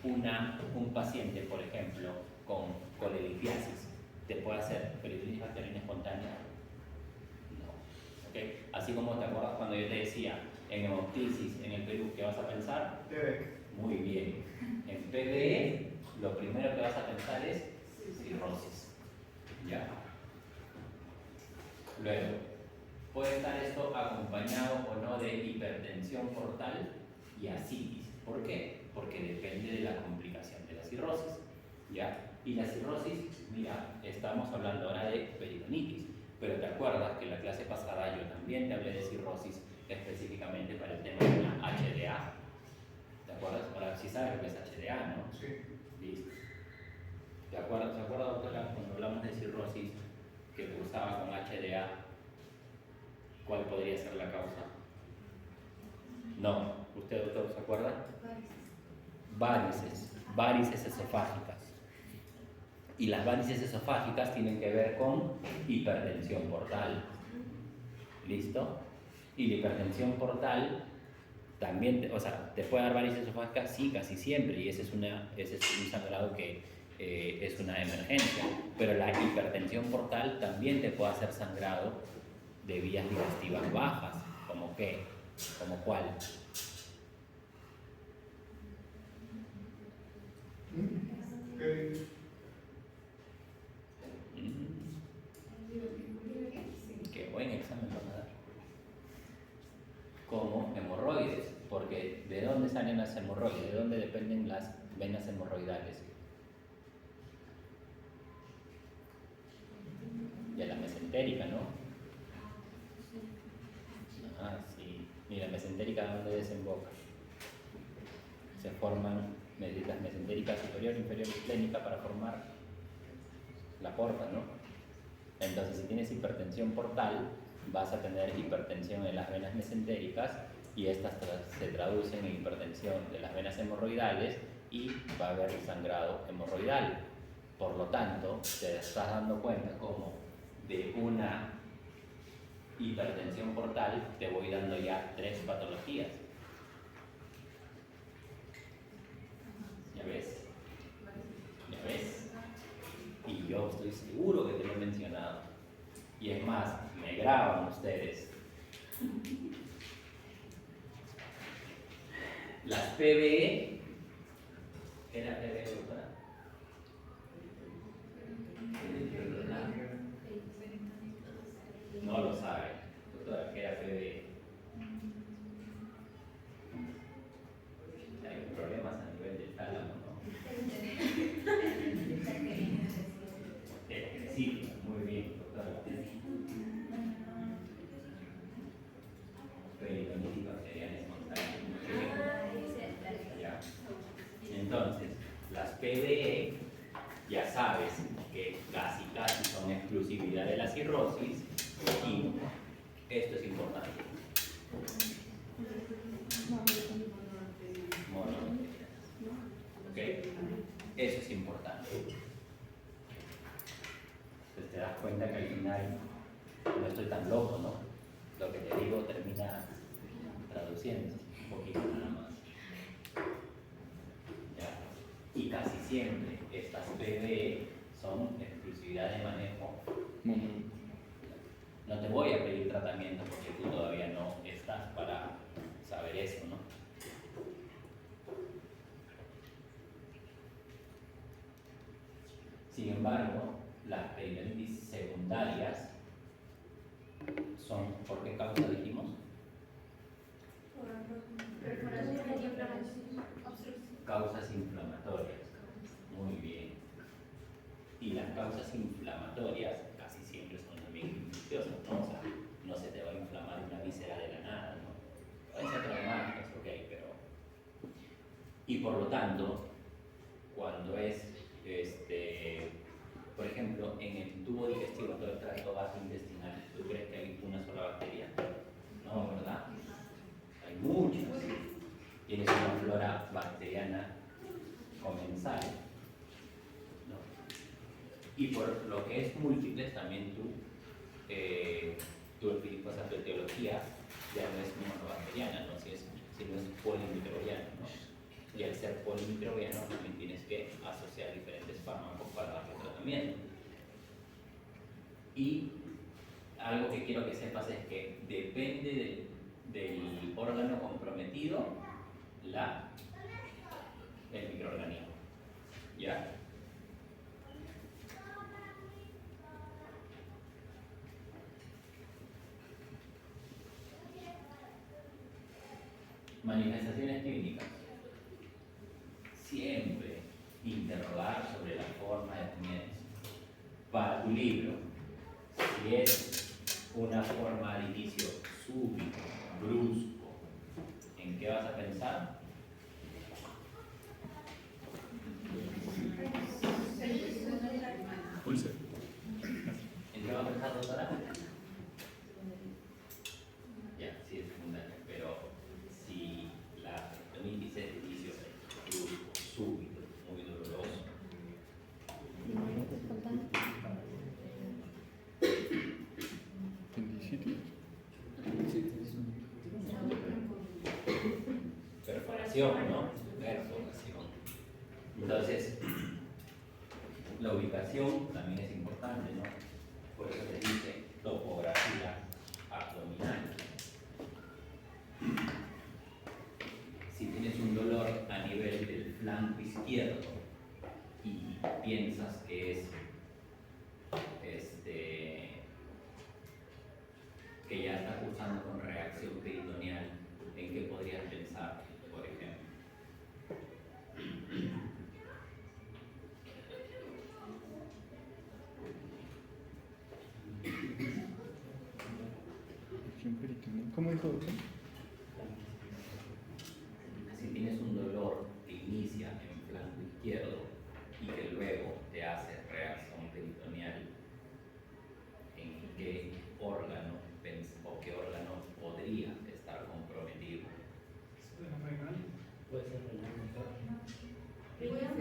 un paciente, por ejemplo, con colelitiasis, ¿te puede hacer peritonitis bacteriana espontánea? No. ¿Okay? Así como te acuerdas cuando yo te decía, en hemoptisis en el Perú, ¿qué vas a pensar? Muy bien. En PBE, lo primero que vas a pensar es cirrosis. ¿Ya? Luego, puede estar esto acompañado o no de hipertensión portal y ascitis. ¿Por qué? Porque depende de la complicación de la cirrosis. ¿Ya? Y la cirrosis, mira, estamos hablando ahora de peritonitis, pero te acuerdas que en la clase pasada yo también te hablé de cirrosis específicamente para el tema de la HDA. ¿Te acuerdas? Ahora sí sabes lo que es HDA, ¿no? Sí. Listo. ¿Se acuerda, doctora, cuando hablamos de cirrosis que cursaba con HDA? ¿Cuál podría ser la causa? No. ¿Usted, doctor, se acuerda? Varices esofágicas. Y las varices esofágicas tienen que ver con hipertensión portal. ¿Listo? Y la hipertensión portal también, o sea, te puede dar varices esofágicas, sí, casi siempre, y ese es un sangrado que es una emergencia. Pero la hipertensión portal también te puede hacer sangrado de vías digestivas bajas. ¿Como qué? ¿Como cuál? Qué buen examen van a dar. Como hemorroides, porque ¿de dónde salen las hemorroides? ¿De dónde dependen las venas hemorroidales? De la mesentérica, ¿no? Ah, sí. ¿Y la mesentérica dónde desemboca? Se forman las mesentéricas superior, inferior y esplénica para formar la porta, ¿no? Entonces, si tienes hipertensión portal, vas a tener hipertensión en las venas mesentéricas y estas se traducen en hipertensión de las venas hemorroidales y va a haber sangrado hemorroidal. Por lo tanto, te estás dando cuenta como de una hipertensión portal te voy dando ya 3 patologías. ¿Ya ves? ¿Ya ves? Y yo estoy seguro que te lo he mencionado. Y es más, me graban ustedes. Las PBE, ¿qué era PBE, doctora? No lo sabe, doctora, ¿qué era PBE? Hay problemas a nivel del tálamo, ¿no? Sí, muy bien, doctora. Peritonitis bacteriana espontánea. ¿Ya? Entonces, las PBE, ya sabes que casi son exclusividad de la cirrosis y esto es importante. Monobacterianas. ¿Ok? Eso es importante. Entonces te das cuenta que al final no estoy tan loco, ¿no? Lo que te digo termina traduciéndose un poquito nada más. ¿Ya? Y casi siempre estas PBE son exclusividad de manejo. No te voy a pedir tratamiento porque tú todavía no estás para saber eso, ¿no? Sin embargo, las peritonitis secundarias son, ¿por qué causa dijimos? Causas inflamatorias. Muy bien. Y las causas inflamatorias casi siempre son también infecciosas, ¿no? O sea, no se te va a inflamar una víscera de la nada, ¿no? Pueden ser traumáticas, ok, pero... Y por lo tanto, cuando es, por ejemplo, en el tubo digestivo, todo el tracto gastrointestinal, ¿tú crees que hay una sola bacteria? No, ¿verdad? Hay muchas. Tienes una flora bacteriana comensal, ¿no? Y por lo que es múltiples, también tu etiología ya no es monobacteriana, ¿no? Si no es polimicrobiana, ¿no? Y al ser polimicrobiano también tienes que asociar diferentes fármacos para darle tratamiento. Y algo que quiero que sepas es que depende del órgano comprometido el microorganismo. ¿Ya? Manifestaciones clínicas. Siempre interrogar sobre la forma de comienzo. Para tu libro, si es una forma de inicio súbito, brusco, ¿en qué vas a pensar? Pulse. ¿En qué vas a pensar, doctora? Ya, sí es secundaria, pero si la peritonitis es de inicio brusco, súbito, muy doloroso, Apendicitis. perforación, ¿no? Perforación. Entonces, la ubicación también es importante, ¿no? Por eso se dice topografía abdominal. Si tienes un dolor a nivel del flanco izquierdo y piensas que es que ya está cursando con reacción peritoneal, ¿en qué podrías pensar, por ejemplo? ¿Cómo dijo? Si tienes un dolor que inicia en flanco izquierdo y que luego te hace reacción peritoneal, ¿en qué órgano o qué órgano podría estar comprometido? Puede ser renal.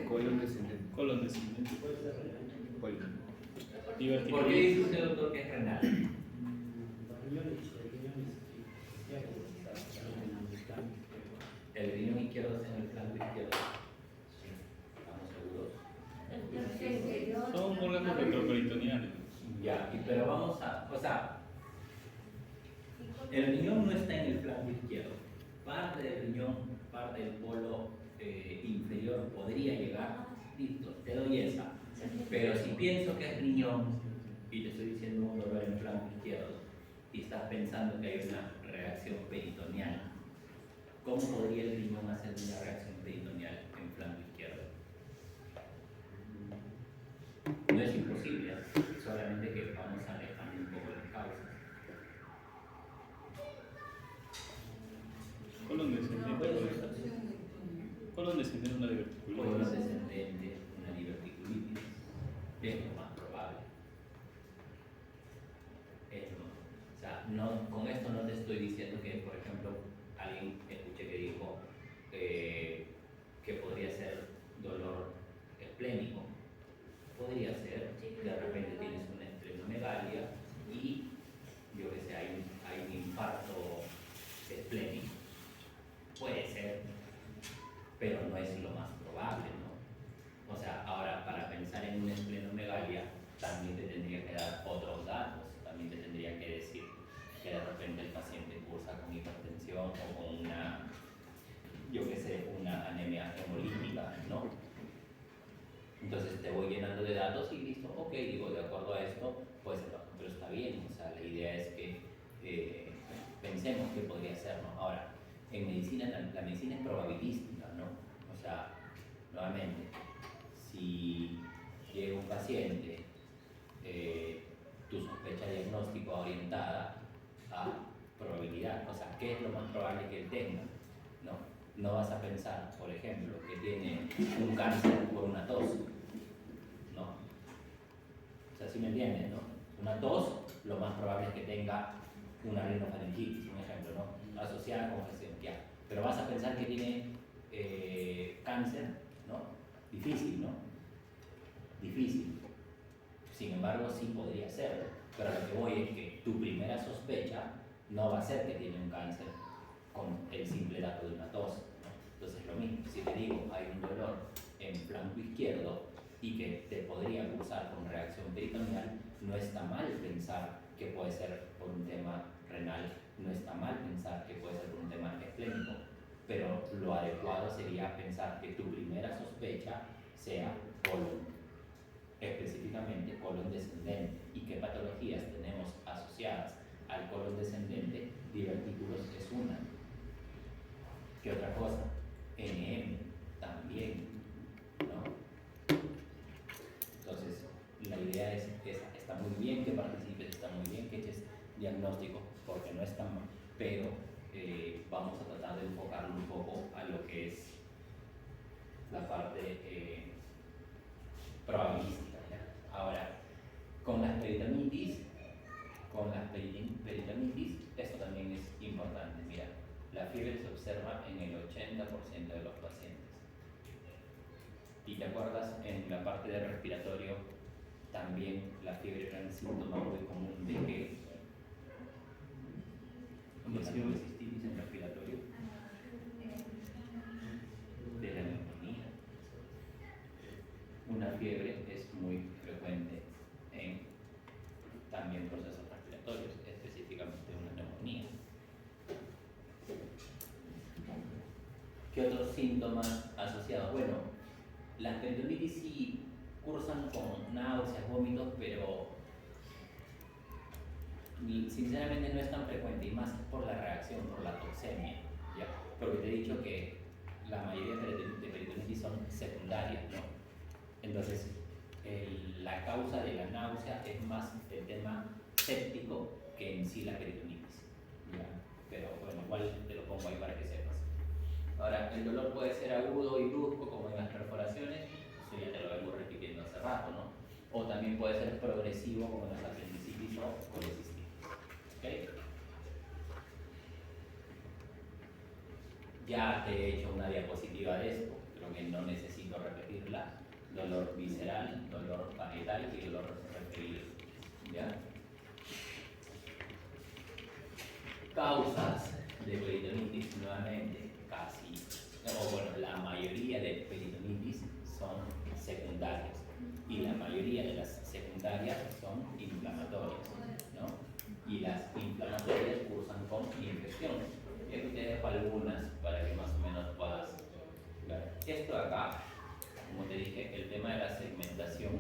Colon descendente. Colon descendente. Puede ser renal. Colon. ¿Por qué dice usted, doctor, que es renal? Los riñones El riñón izquierdo está en el flanco izquierdo. ¿Estamos seguros? son órganos retroperitoneales. Ya, pero vamos a, o sea, el riñón no está en el flanco izquierdo. Parte del riñón, parte del polo inferior podría llegar. Listo, te doy esa. Pero si pienso que es riñón y te estoy diciendo un dolor en el flanco izquierdo y estás pensando que hay una reacción peritoneal, ¿cómo podría el riñón hacer una reacción peritoneal en flanco izquierdo? No es imposible, solamente que vamos alejando un poco las causas. Colon descendente. Colon descendente, una diverticulitis. Colon descendente, una diverticulitis, es lo más probable. O sea, con esto no te estoy diciendo que, por ejemplo, alguien escuché que dijo que podría ser dolor esplénico. Podría ser, de repente tienes una esplenomegalia y, yo que sé, hay un infarto esplénico. Puede ser, pero no es lo más probable, ¿no? O sea, ahora, para pensar en una esplenomegalia, también te tendría que dar otros datos, también te tendría que decir que de repente el paciente cursa con hipertensión o con una anemia hemolítica, ¿no? Entonces te voy llenando de datos y listo, ok, digo, de acuerdo a esto, pues, pero está bien, o sea, la idea es que pensemos qué podría ser, ¿no? Ahora, en medicina, la medicina es probabilística, ¿no? O sea, nuevamente, si llega un paciente, tu sospecha diagnóstica orientada a probabilidad, o sea, ¿qué es lo más probable que él tenga? ¿No? No vas a pensar, por ejemplo, que tiene un cáncer por una tos, ¿no? O sea, ¿sí me entiendes, no? Una tos, lo más probable es que tenga una rinofaringitis, un ejemplo, ¿no? Asociada con gestión, ya. Pero vas a pensar que tiene cáncer, ¿no? Difícil, ¿no? Difícil. Sin embargo, sí podría ser. Pero lo que voy es que tu primera sospecha no va a ser que tiene un cáncer con el simple dato de una tos, ¿no? Entonces lo mismo, si te digo hay un dolor en flanco izquierdo y que te podría cursar con reacción peritoneal, no está mal pensar que puede ser por un tema renal, no está mal pensar que puede ser por un tema esplénico, pero lo adecuado sería pensar que tu primera sospecha sea colon, específicamente colon descendente. ¿Y qué patologías tenemos asociadas al colon descendente? Divertículos es una. ¿Qué otra cosa? NM también, ¿no? Entonces, la idea es esa. Está muy bien que participes, está muy bien que eches diagnóstico, porque no está mal, pero vamos a tratar de enfocarlo un poco a lo que es la parte probabilística, ¿ya? Ahora, con las peritonitis, esto también es importante. Mira, la fiebre se observa en el 80% de los pacientes. Y te acuerdas, en la parte de respiratorio, también la fiebre era un síntoma muy común de que de la cistitis en respiratorio, de la neumonía. Una fiebre es muy frecuente en también procesos respiratorios, específicamente una neumonía. ¿Qué otros síntomas asociados? Bueno, las peritonitis sí cursan con náuseas, vómitos, pero sinceramente no es tan frecuente, y más por la reacción, por la toxemia, ¿ya? Porque te he dicho que la mayoría de peritonitis son secundarias, ¿no? Entonces, la causa de la náusea es más el tema séptico que en sí la peritonitis, ¿ya? Pero bueno, igual te lo pongo ahí para que sepas. Ahora, el dolor puede ser agudo y brusco, como en las perforaciones, eso ya te lo vengo repitiendo hace rato, ¿no? O también puede ser progresivo, como en las apendicitis o colecistitis. ¿Okay? Ya te he hecho una diapositiva de esto, creo que no necesito repetirla. Dolor visceral, dolor parietal y dolor referido, ¿ya? Causas de peritonitis, nuevamente, la mayoría de peritonitis son secundarias, y la mayoría de las secundarias son inflamatorias, ¿no? Y las inflamatorias cursan con infección. Y aquí te dejo algunas para que más o menos puedas ver. Esto de acá, como te dije, el tema de la segmentación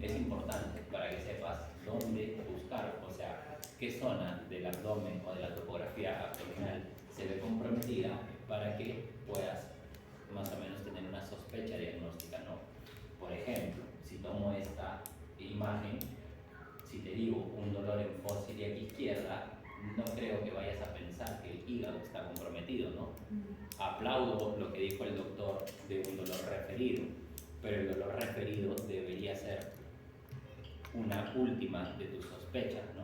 es importante para que sepas dónde buscar, o sea, qué zona del abdomen o de la topografía abdominal se ve comprometida para que puedas más o menos tener una sospecha diagnóstica, ¿no? Por ejemplo, si tomo esta imagen, si te digo un dolor en fosa ilíaca izquierda, no creo que vayas a pensar que el hígado está comprometido, ¿no? Aplaudo lo que dijo el doctor de un dolor referido, pero el dolor referido debería ser una última de tus sospechas, ¿no?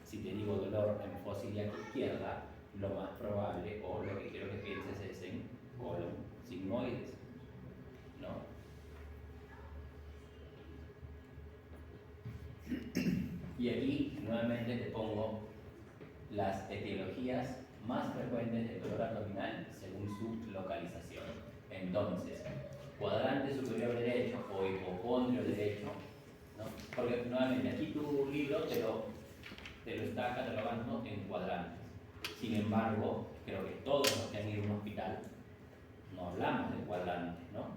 Si te digo dolor en fosa ilíaca izquierda, lo más probable, o lo que quiero que pienses, es en colon sigmoides, ¿no? Y aquí nuevamente te pongo las etiologías más frecuentes del dolor abdominal según su localización. Entonces, cuadrante superior derecho o hipocondrio derecho, ¿no? Porque nuevamente aquí tu libro te lo está catalogando en cuadrantes. Sin embargo, creo que todos los que han ido a un hospital no hablamos de cuadrantes, ¿no?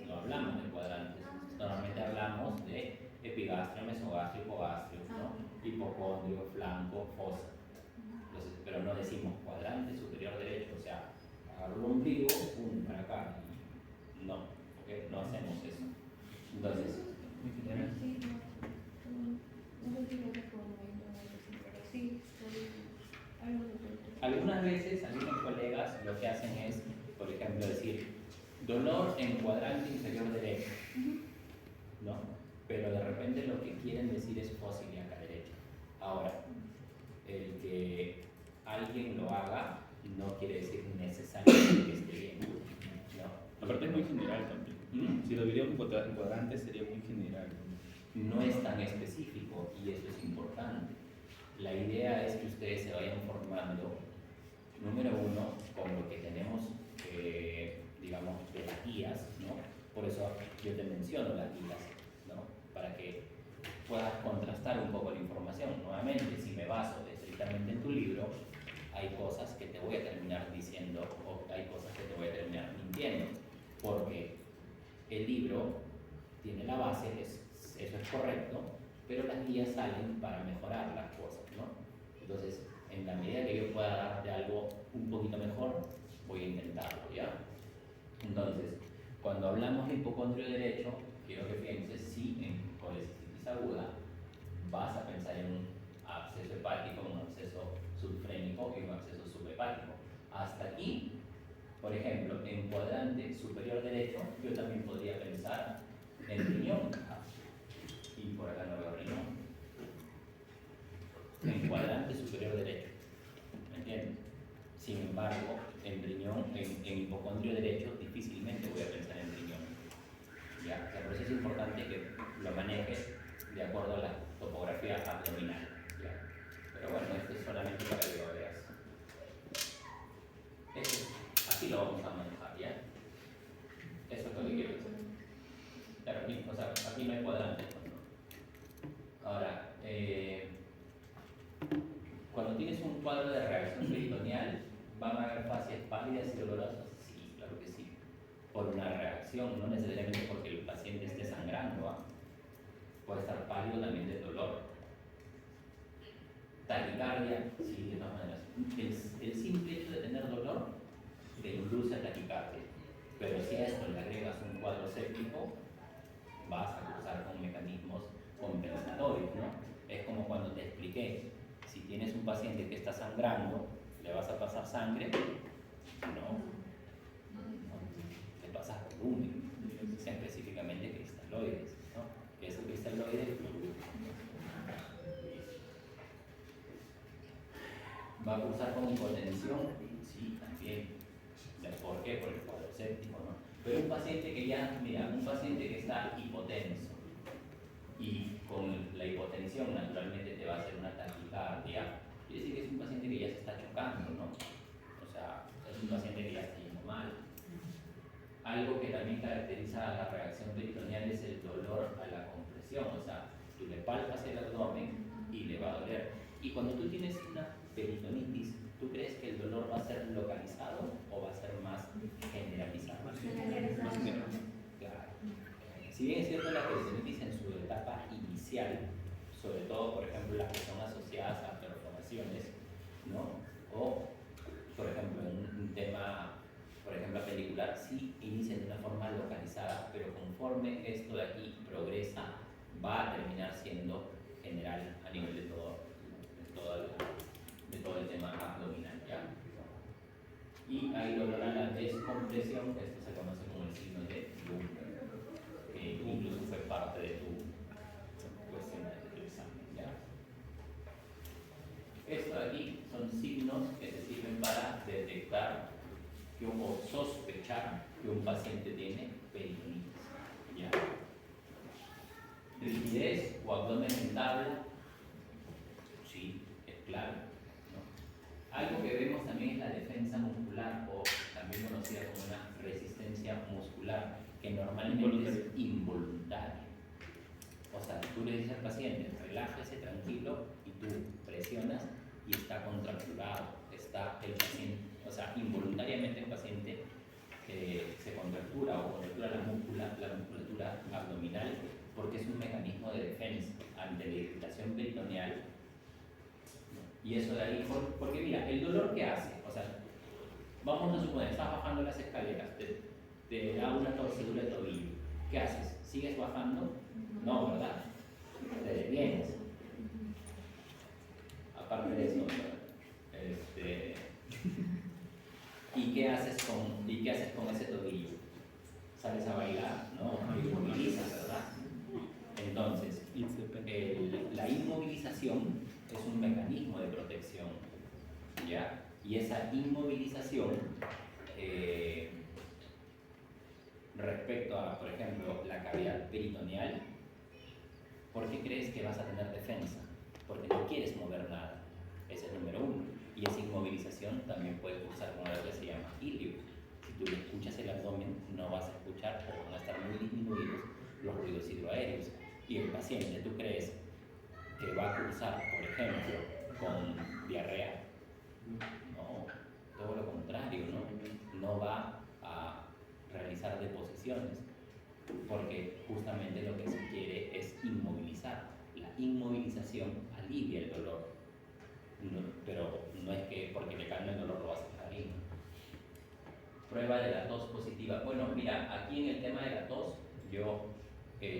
No hablamos de cuadrantes. Normalmente hablamos de epigastrio, mesogastrio, hipogastrio, ¿no? Hipocondrio, flanco, fosa. Entonces, pero no decimos cuadrante superior derecho, o sea, agarro el ombligo, pum, para acá. No, ¿ok? No hacemos eso. Entonces, algunas veces, algunos colegas lo que hacen es, por ejemplo, decir dolor en cuadrante inferior derecho, ¿no? Pero de repente lo que quieren decir es fosa ilíaca derecha. Ahora, el que alguien lo haga no quiere decir necesariamente que esté bien, ¿no? Aparte es muy general también. Si lo diría en cuadrante sería muy general. No es tan específico, y eso es importante. La idea es que ustedes se vayan formando número uno, con lo que tenemos, digamos, de las guías, ¿no? Por eso yo te menciono las guías, ¿no? Para que puedas contrastar un poco la información. Nuevamente, si me baso estrictamente en tu libro, hay cosas que te voy a terminar diciendo o hay cosas que te voy a terminar mintiendo, porque el libro tiene la base, eso es correcto, pero las guías salen para mejorar las cosas, ¿no? Entonces, en la medida que yo pueda darte algo un poquito mejor, voy a intentarlo, ¿ya? Entonces, cuando hablamos de hipocondrio derecho, quiero que pienses si en colecistitis aguda vas a pensar en un absceso hepático, un absceso subfrénico y un absceso subhepático. Hasta aquí, por ejemplo, en cuadrante superior derecho, yo también podría pensar en riñón, y por acá no veo riñón. En cuadrante superior derecho, ¿me entiendes? Sin embargo, en riñón, en hipocondrio derecho, difícilmente voy a pensar en riñón. ¿Ya? O sea, por eso es importante que lo manejes de acuerdo a la topografía abdominal. ¿Ya? Pero bueno, esto es solamente para que lo veas. Así lo vamos a manejar, ¿ya? Eso es lo que quiero decir. Claro, aquí, o sea, aquí no hay cuadrantes. ¿No? Ahora, cuando tienes un cuadro de reacción peritoneal, ¿van a haber fascias pálidas y dolorosas? Sí, claro que sí. Por una reacción, no necesariamente porque el paciente esté sangrando. ¿Va? Puede estar pálido también de dolor. Taquicardia, sí, de todas maneras. El simple hecho de tener dolor te induce a taquicardia. Pero si a esto le agregas un cuadro séptico, vas a cruzar con mecanismos compensatorios, ¿no? Es como cuando te expliqué, si tienes un paciente que está sangrando, ¿le vas a pasar sangre? No, le pasas volumen, sea específicamente cristaloides, ¿no? ¿Qué es el cristaloide? ¿Va a cursar con hipotensión? Sí, también. ¿Por qué? Por el cuadro séptico, ¿no? Pero un paciente que ya, mira, un paciente que está hipotenso y con la hipotensión naturalmente te va a hacer una taquicardia, quiere decir que es un paciente que ya se está chocando, ¿no? O sea, es un paciente que ya está yendo mal. Algo que también caracteriza a la reacción peritoneal es el dolor a la compresión, o sea, tú le palpas el abdomen y le va a doler. Y cuando tú tienes una peritonitis, ¿tú crees que el dolor va a ser localizado o va a ser más generalizado? Más generalizado. Claro. Si bien es cierto la peritonitis en su etapa inicial, sobre todo, por ejemplo, las que son asociadas a perforaciones, ¿no? O, por ejemplo, en un tema, por ejemplo, pelicular, sí inicia de una forma localizada, pero conforme esto de aquí progresa, va a terminar siendo general a nivel de todo el tema abdominal, ¿ya? Y hay dolor a la descompresión, que esto se conoce como el signo de Lumber, que incluso fue parte de tu cuestionario de tu examen, ¿ya? Esto de aquí son signos que te sirven para detectar o sospechar que un paciente tiene peritonitis, ¿ya? Rigidez o abdomen en tabla, sí, es claro, ¿no? Algo que vemos también es la defensa muscular, o también conocida como una resistencia muscular, que normalmente es involuntaria. O sea, tú le dices al paciente, relájese tranquilo, y tú presionas y está contracturado, está el paciente, o sea, involuntariamente el paciente se contractura o contractura la musculatura abdominal, porque es un mecanismo de defensa ante la irritación peritoneal. Y eso de ahí, porque mira, el dolor que hace, o sea, vamos a suponer, estás bajando las escaleras, te da una torcedura de tobillo, ¿qué haces? ¿Sigues bajando? No, ¿verdad? Te detienes. Aparte de eso, ¿y qué haces con ese tobillo? ¿Sales a bailar? No, lo inmovilizas, ¿verdad? Entonces, la inmovilización es un mecanismo de protección, ¿ya? Y esa inmovilización respecto a, por ejemplo, la cavidad peritoneal, ¿por qué crees que vas a tener defensa? Porque no quieres mover nada. Ese es el número uno. Y es inmovilización también puede cursar con algo que se llama ilio. Si tú le escuchas el abdomen, no vas a escuchar o van a estar muy disminuidos los ruidos hidroaéreos. Y el paciente, ¿tú crees que va a cursar, por ejemplo, con diarrea? No, todo lo contrario, ¿no? No va a realizar deposiciones, porque justamente lo que se quiere es inmovilizar. La inmovilización alivia el dolor, pero no es que porque le calma el dolor lo vas a dejar ahí. Prueba de la tos positiva. Bueno, mira, aquí en el tema de la tos, yo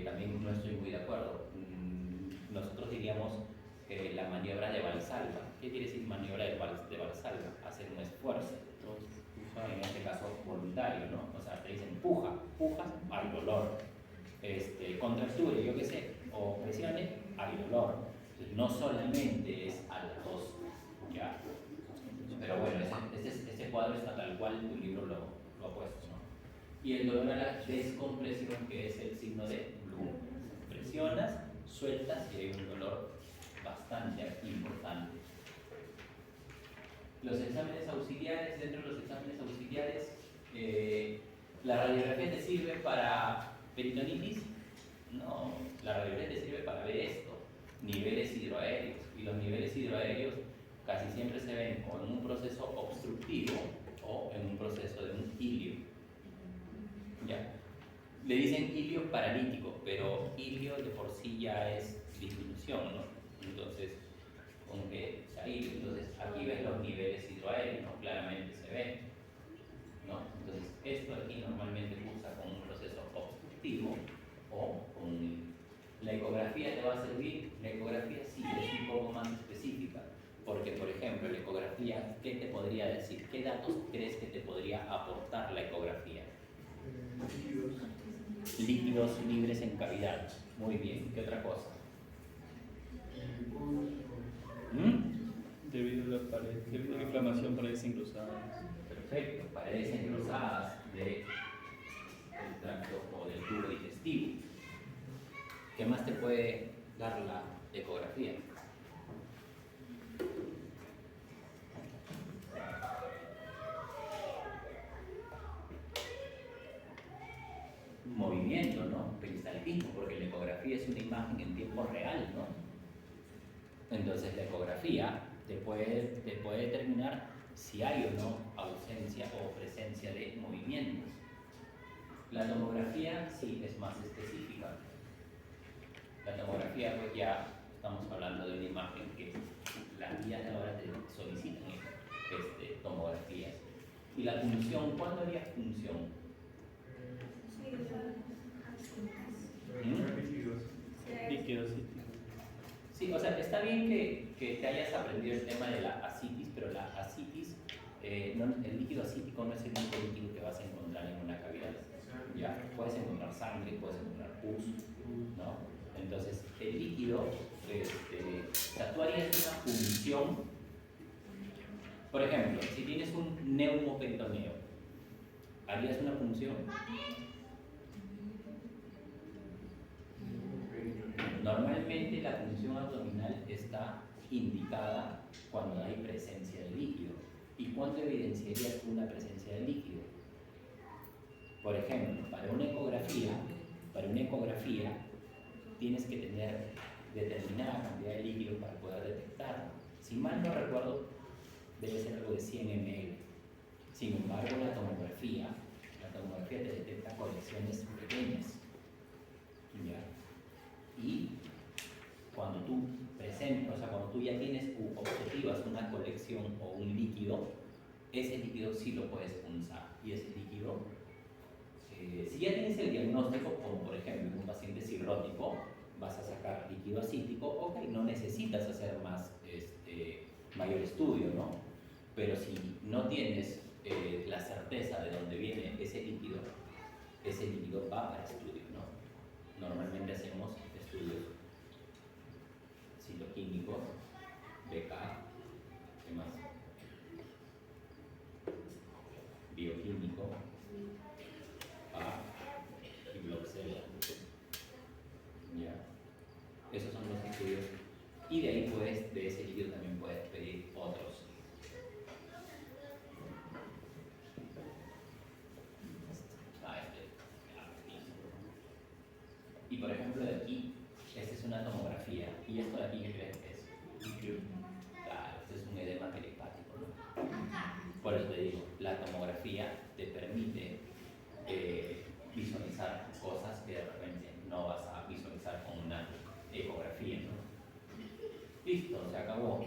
también no estoy muy de acuerdo. Nosotros diríamos la maniobra de Valsalva. ¿Qué quiere decir maniobra de Valsalva? Hacer un esfuerzo, en este caso voluntario, ¿no? O sea, te dicen empujas al dolor, contracture, yo qué sé, o presione al dolor. Entonces, no solamente es a la tos, ya. Pero bueno, ese cuadro está tal cual tu libro lo ha puesto, ¿no? Y el dolor a la descompresión, que es el signo de Bloom. Presionas, sueltas y hay un dolor bastante importante. Los exámenes auxiliares, dentro de los exámenes auxiliares, ¿la radiografía te sirve para peritonitis? No, la radiografía te sirve para ver esto, niveles hidroaéreos. Y los niveles hidroaéreos casi siempre se ven o en un proceso obstructivo o en un proceso de un ilio. ¿Ya? Le dicen ilio paralítico, pero ilio de por sí ya es disminución, ¿no? Entonces, con que sea ilio, entonces aquí ves los niveles hidroaéreos, ¿no? Claramente se ven, ¿no? Entonces, esto aquí normalmente cursa con un proceso obstructivo o con un ilio. ¿La ecografía te va a servir? La ecografía sí es un poco más específica, porque, por ejemplo, la ecografía, ¿qué te podría decir? ¿Qué datos crees que te podría aportar la ecografía? Líquidos libres en cavidad. Muy bien. ¿Qué otra cosa? Debido a la inflamación, paredes engrosadas. Perfecto. Paredes engrosadas del tracto o del tubo digestivo. ¿Qué más te puede dar la ecografía? Movimiento, ¿no? Peristaltismo, porque la ecografía es una imagen en tiempo real, ¿no? Entonces la ecografía te puede determinar si hay o no ausencia o presencia de movimientos. La tomografía sí es más específica. La tomografía, pues ya estamos hablando de una imagen que las guías de ahora te solicitan tomografías. Y la punción, ¿cuándo harías punción? Líquidos, sí. Sí, o sea, está bien que te hayas aprendido el tema de la ascitis, pero la ascitis, el líquido acítico no es el único líquido que vas a encontrar en una cavidad. ¿Ya? Puedes encontrar sangre, puedes encontrar pus, ¿no? Entonces, el líquido, o sea, tú harías una punción. Por ejemplo, si tienes un neumoperitoneo, ¿harías una punción? Normalmente la punción abdominal está indicada cuando hay presencia de líquido. ¿Y cuándo evidenciarías una presencia de líquido? Por ejemplo, para una ecografía tienes que tener determinada cantidad de líquido para poder detectarlo. Si mal no recuerdo, debe ser algo de 100 ml. Sin embargo, la tomografía te detecta colecciones pequeñas. ¿Ya? Y cuando tú presentas, o sea, cuando tú ya tienes objetivas una colección o un líquido, ese líquido sí lo puedes punzar. Y ese líquido, si ya tienes el diagnóstico, como por ejemplo en un paciente cirrótico, vas a sacar líquido acítico, ok, no necesitas hacer más, mayor estudio, ¿no? Pero si no tienes la certeza de dónde viene ese líquido va para estudio, ¿no? Normalmente hacemos estudios citoquímicos, BK, ¿qué más? Bioquímico, A y Bloxela. ¿Ya? Esos son los estudios. Y de ahí de ese líquido también puedes pedir otros. ¿Y esto de aquí qué crees que es? Claro, esto es un edema peripático, ¿no? Por eso te digo, la tomografía te permite visualizar cosas que de repente no vas a visualizar con una ecografía, ¿no? Listo, se acabó.